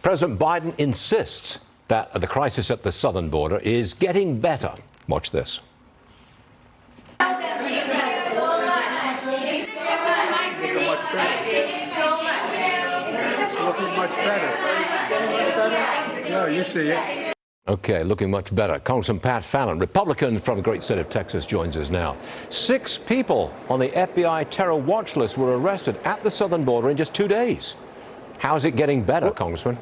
President Biden insists that the crisis at the southern border is getting better. Watch this. Looking much better. Yeah, you see it. Okay, looking much better. Congressman Pat Fallon, Republican from the great state of Texas, joins us now. 6 people on the FBI terror watch list were arrested at the southern border in just 2 days. How is it getting better, Congressman?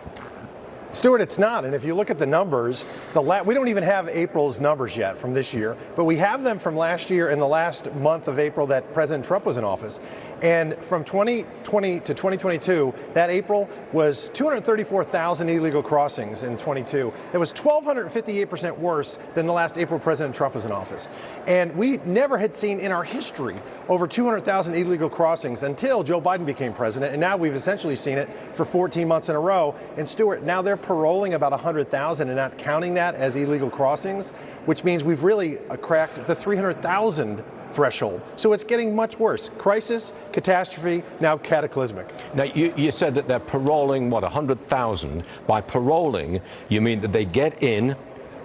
Stuart, it's not. And if you look at the numbers, we don't even have April's numbers yet from this year, but we have them from last year in the last month of April that President Trump was in office. And from 2020 to 2022, that April was 234,000 illegal crossings in 22. It was 1,258% worse than the last April President Trump was in office. And we never had seen in our history over 200,000 illegal crossings until Joe Biden became president. And now we've essentially seen it for 14 months in a row. And Stuart, now they're paroling about 100,000 and not counting that as illegal crossings, which means we've really cracked the 300,000 threshold. So it's getting much worse. Crisis, catastrophe, now cataclysmic. Now, you said that they're paroling, 100,000. By paroling, you mean that they get in,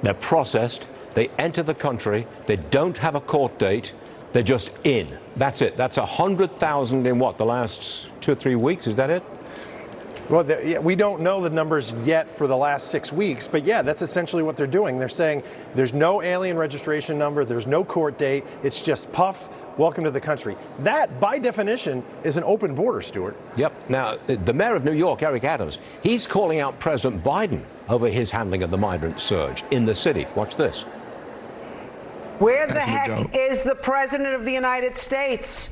they're processed, they enter the country, they don't have a court date, they're just in. That's it. That's 100,000 in what, the last 2 or 3 weeks? Is that it? Well, we don't know the numbers yet for the last 6 weeks, but yeah, that's essentially what they're doing. They're saying there's no alien registration number, there's no court date, it's just puff, welcome to the country. That, by definition, is an open border, Stuart. Yep. Now, the mayor of New York, Eric Adams, he's calling out President Biden over his handling of the migrant surge in the city. Watch this. Where the heck is the President of the United States?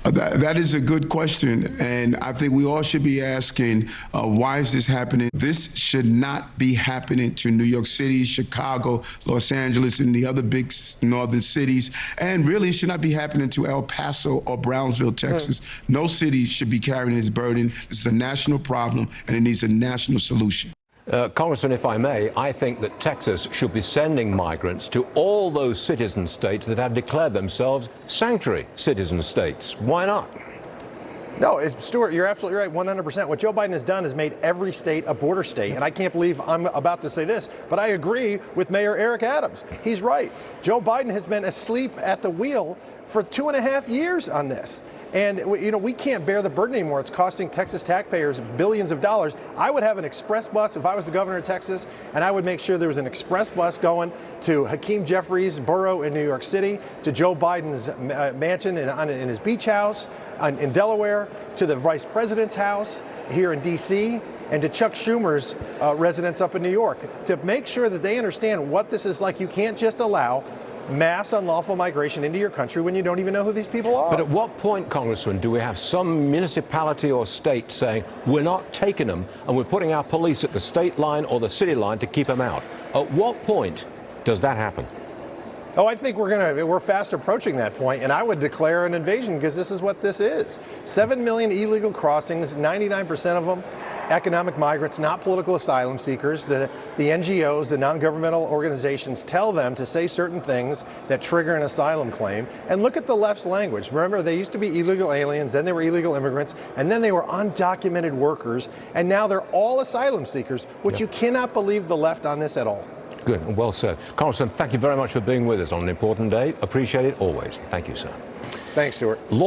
That is a good question, and I think we all should be asking, why is this happening? This should not be happening to New York City, Chicago, Los Angeles, and the other big northern cities, and really it should not be happening to El Paso or Brownsville, Texas. No city should be carrying this burden. This is a national problem, and it needs a national solution. Congressman, if I may, I think that Texas should be sending migrants to all those citizen states that have declared themselves sanctuary citizen states. Why not? No, Stuart, you're absolutely right, 100%. What Joe Biden has done is made every state a border state. And I can't believe I'm about to say this, but I agree with Mayor Eric Adams. He's right. Joe Biden has been asleep at the wheel for 2.5 years on this. And, you know, we can't bear the burden anymore. It's costing Texas taxpayers billions of dollars. I would have an express bus if I was the governor of Texas, and I would make sure there was an express bus going to Hakeem Jeffries' borough in New York City, to Joe Biden's mansion in his beach house in Delaware, to the vice president's house here in D.C., and to Chuck Schumer's residence up in New York, to make sure that they understand what this is like. You can't just allow mass unlawful migration into your country when you don't even know who these people are. But at what point, Congressman, do we have some municipality or state saying we're not taking them and we're putting our police at the state line or the city line to keep them out? At what point does that happen? Oh, I think we're fast approaching that point, and I would declare an invasion, because this is what this is. 7 million illegal crossings, 99% of them economic migrants, not political asylum seekers. The NGOs, the non-governmental organizations, tell them to say certain things that trigger an asylum claim. And look at the left's language. Remember, they used to be illegal aliens, then they were illegal immigrants, and then they were undocumented workers, and now they're all asylum seekers, which you cannot believe the left on this at all. Good, and well said. Congressman, thank you very much for being with us on an important day. Appreciate it always. Thank you, sir. Thanks, Stuart.